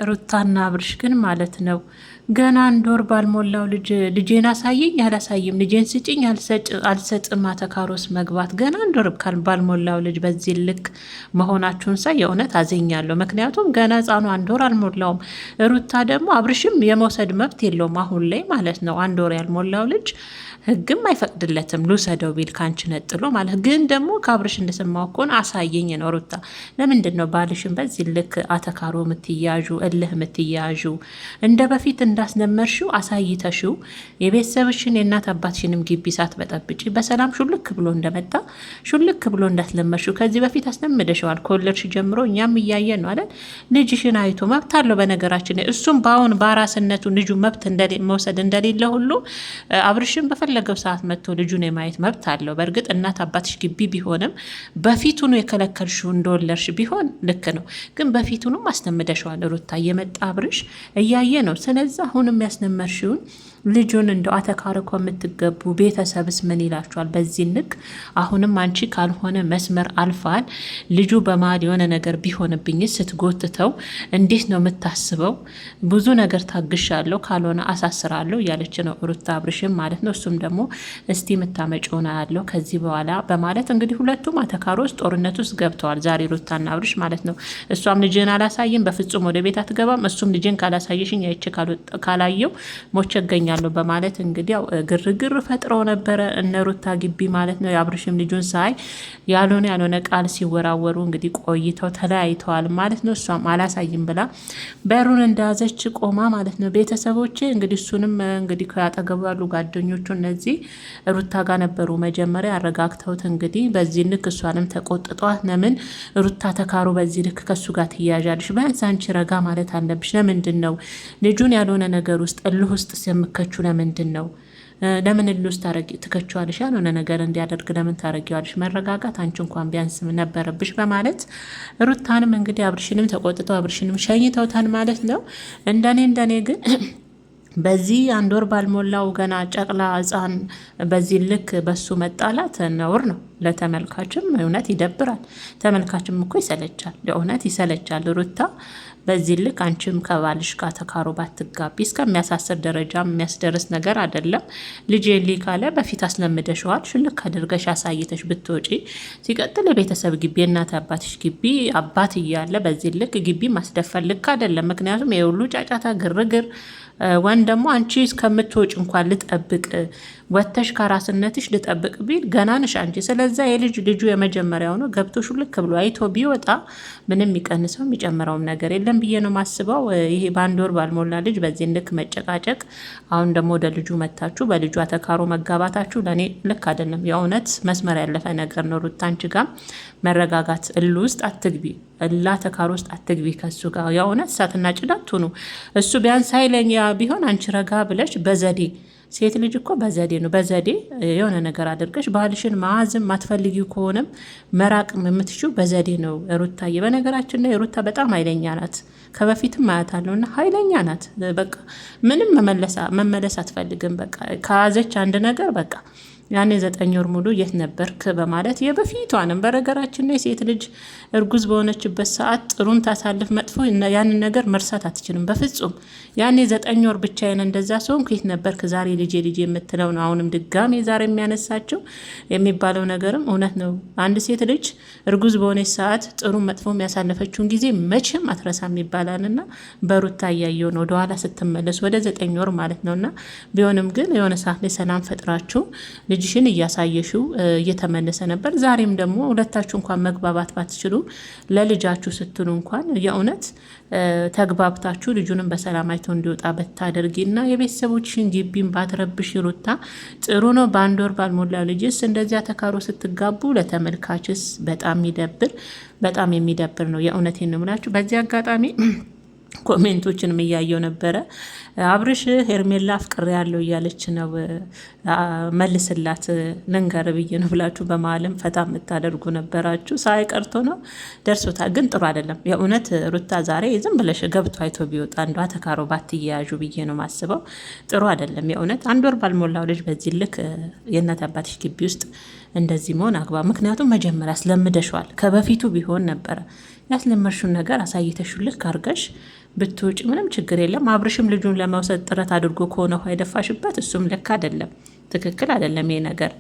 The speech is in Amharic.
ሩታና አብርሽ ግን ማለት ነው ገና አንድ ወር ባልሞላው ልጄን አሳየኝ አላሳይም፣ ልጄን ስጭኝ አልሰጥም አተካሮስ መግባት ገና አንድ ወር ባልሞላው ልጅ በዚህ ልክ መሆናችሁን ሳይ የእውነት አዘኛለሁ። ምክንያቱም ገና ሕፃኑ አንድ ወር አልሞላውም። ሩታ ደግሞ አብርሽም የመውሰድ መብት የለውም አሁን ላይ ማለት ነው። አንድ ወር ያልሞላው ልጅ ሕግም አይፈቅድለትም ልውሰደው ቢል ካንቺ ነጥሎ ማለት ግን ደግሞ ከአብርሽ እንደሰማው ከሆነ አሳየኝ ነው። ሩታ ለምንድን ነው ባልሽን በዚህ ልክ አተካሮ የምትያዡ እልህ የምትያዡ? እንደ በፊት እንዳስነመርሽው አሳይተሽው የቤተሰብሽን የእናት አባትሽንም ግቢ ሳትበጠብጪ በሰላም ሹልክ ብሎ እንደመጣ ሹልክ ብሎ እንዳስለመርሽው ከዚህ በፊት አስለምደሸዋል። ከወለድሽ ጀምሮ እኛም እያየን ነው አይደል? ልጅሽን አይቶ መብት አለው በነገራችን። እሱም በአሁን በአራስነቱ ልጁ መብት መውሰድ እንደሌለ ሁሉ አብርሽን በፈለገው ሰዓት መጥቶ ልጁን የማየት መብት አለው። በእርግጥ እናት አባትሽ ግቢ ቢሆንም በፊቱኑ የከለከልሽው እንደወለድሽ ቢሆን ልክ ነው፣ ግን በፊቱንም አስለምደሸዋል። ሩታ እየመጣ አብርሽ እያየ ነው። ስለዚ አሁንም ያስነመርሽውን ልጁን እንደው አተካርኮ የምትገቡ ቤተሰብስ ምን ይላችኋል? በዚህ ንቅ አሁንም አንቺ ካልሆነ መስመር አልፋል። ልጁ በመሀል የሆነ ነገር ቢሆንብኝ ስትጎትተው እንዴት ነው የምታስበው? ብዙ ነገር ታግሻለሁ፣ ካልሆነ አሳስራለሁ እያለች ነው ሩታ አብርሽም ማለት ነው። እሱም ደግሞ እስቲ የምታመጪውን ያለው ከዚህ በኋላ በማለት እንግዲህ ሁለቱም አተካሮ ውስጥ ጦርነት ውስጥ ገብተዋል ዛሬ ሩታና አብርሽ ማለት ነው። እሷም ልጅን አላሳይም በፍጹም ወደ ቤት አትገባም፣ እሱም ልጅን ካላሳየሽኝ አይቼ ካላየው ሞቼ እገኛለሁ በማለት እንግዲህ ያው ግርግር ፈጥረው ነበረ እነ ሩታ ግቢ ማለት ነው። የአብርሽም ልጁን ሳይ ያልሆነ ቃል ሲወራወሩ እንግዲህ ቆይተው ተለያይተዋል ማለት ነው። እሷም አላሳይም ብላ በሩን እንደያዘች ቆማ ማለት ነው። ቤተሰቦቼ እንግዲህ እሱንም እንግዲህ ከያጠገቡ ያሉ ጓደኞቹ እነዚህ ሩታ ጋር ነበሩ መጀመሪያ አረጋግተውት እንግዲህ በዚህ ልክ እሷንም ተቆጥጧት ለምን ሩታ ተካሩ በዚህ ልክ ከሱ ጋር ትያያዣለሽ? ቢያንስ አንቺ ረጋ ማለት አለብሽ። ለምንድን ነው ልጁን ያልሆነ ነገር ውስጥ እልህ ውስጥ የምከቹ? ለምንድን ነው ለምን እልህ ውስጥ ትከቸዋለሽ? ያልሆነ ነገር እንዲያደርግ ለምን ታረጊዋለሽ? መረጋጋት አንቺ እንኳን ቢያንስ ነበረብሽ በማለት ሩታንም እንግዲህ አብርሽንም ተቆጥተው አብርሽንም ሸኝተውታል ማለት ነው። እንደኔ ግን በዚህ አንድ ወር ባልሞላው ገና ጨቅላ ሕፃን በዚህ ልክ በሱ መጣላት ነውር ነው። ለተመልካችም እውነት ይደብራል። ተመልካችም እኮ ይሰለቻል፣ ለእውነት ይሰለቻል። ሩታ በዚህ ልክ አንቺም ከባልሽ ጋር ተካሮ ባትጋቢ እስከሚያሳስር ደረጃ የሚያስደርስ ነገር አይደለም። ልጅ ሊ ካለ በፊት አስለምደሽዋል፣ ሽልክ አድርገሽ አሳይተሽ ብትወጪ። ሲቀጥል የቤተሰብ ግቢ የእናት አባትሽ ግቢ አባት እያለ በዚህ ልክ ግቢ ማስደፈር ልክ አይደለም። ምክንያቱም የሁሉ ጫጫታ ግርግር ወንድ ደግሞ አንቺ እስከምትወጭ እንኳን ልጠብቅ ወተሽ ከራስነትሽ ልጠብቅ ቢል ገና ነሽ አንቺ። ስለዛ ልጁ የመጀመሪያው ነው። ገብቶ ሹልክ ብሎ አይቶ ቢወጣ ምንም የሚቀንሰው የሚጨምረውም ነገር የለም ብዬ ነው ማስበው። ይሄ በአንድ ወር ባልሞላ ልጅ በዚህ ልክ መጨቃጨቅ፣ አሁን ደግሞ ወደ ልጁ መታችሁ በልጁ አተካሮ መጋባታችሁ ለእኔ ልክ አይደለም። የእውነት መስመር ያለፈ ነገር ነው። ሩታ አንቺ ጋር መረጋጋት እል ውስጥ አትግቢ፣ እላ ተካሮ ውስጥ አትግቢ ከሱ ጋር። የእውነት እሳትና ጭድ አትሁኑ። እሱ ቢያንስ ኃይለኛ ቢሆን አንቺ ረጋ ብለሽ በዘዴ ሴት ልጅ እኮ በዘዴ ነው። በዘዴ የሆነ ነገር አድርገሽ ባህልሽን ማዝም ማትፈልጊው ከሆነም መራቅም የምትችው በዘዴ ነው። ሩታዬ በነገራችን ላይ ሩታ በጣም ኃይለኛ ናት። ከበፊትም አያታለሁ እና ኃይለኛ ናት። በቃ ምንም መመለስ አትፈልግም። በቃ ከያዘች አንድ ነገር በቃ ያኔ 9 ወር ሙሉ የት ነበርክ በማለት የበፊቷንም በነገራችን ላይ ሴት ልጅ እርጉዝ በሆነችበት ሰዓት ጥሩን ታሳልፍ መጥፎ ያንን ነገር መርሳት አትችልም በፍጹም። ያኔ 9 ወር ብቻዬን እንደዛ ሰውም የት ነበርክ ዛሬ ልጄ የምትለው ነው። አሁንም ድጋሜ ዛሬ የሚያነሳቸው የሚባለው ነገርም እውነት ነው። አንድ ሴት ልጅ እርጉዝ በሆነች ሰዓት ጥሩ መጥፎ ያሳለፈችውን ጊዜ መቼም አትረሳም ይባላልና በሩታ እያየው ነው ወደኋላ ስትመለስ ወደ 9 ወር ማለት ነውና ቢሆንም ግን የሆነ ሰዓት ላይ ሰላም ፈጥራችሁ ልጅሽን እያሳየሽው እየተመለሰ ነበር። ዛሬም ደግሞ ሁለታችሁ እንኳን መግባባት ባትችሉ ለልጃችሁ ስትሉ እንኳን የእውነት ተግባብታችሁ ልጁንም በሰላም አይቶ እንዲወጣ በታደርጊና የቤተሰቦችሽን ግቢን ባትረብሽ ሩታ ጥሩ ነው። በአንድ ወር ባልሞላ ልጅስ እንደዚያ ተካሮ ስትጋቡ ለተመልካችስ በጣም የሚደብር ነው። የእውነቴን ነው የምላችሁ። በዚህ አጋጣሚ ኮሜንቶችንም እያየው ነበረ። አብርሽ ሄርሜላ ፍቅር ያለው እያለች ነው መልስላት ልንገር ብዬ ነው ብላችሁ በማለም ፈታ የምታደርጉ ነበራችሁ። ሳይ ቀርቶ ነው ደርሶታል፣ ግን ጥሩ አይደለም። የእውነት ሩታ ዛሬ ዝም ብለሽ ገብቶ አይቶ ቢወጣ እንዷ ተካሮ ባትያያዡ ብዬ ነው ማስበው። ጥሩ አይደለም የእውነት አንድ ወር ባልሞላው ልጅ በዚህ ልክ የእናት አባትሽ ግቢ ውስጥ እንደዚህ መሆን አግባብ። ምክንያቱም መጀመሪያ አስለምደሽዋል። ከበፊቱ ቢሆን ነበረ ያስለመድሽውን ነገር አሳይተሽው ልክ አድርገሽ ብትውጭ ምንም ችግር የለም። አብርሽም ልጁን ለመውሰድ ጥረት አድርጎ ከሆነ ውሃ የደፋሽበት እሱም ልክ አይደለም፣ ትክክል አይደለም ይሄ ነገር።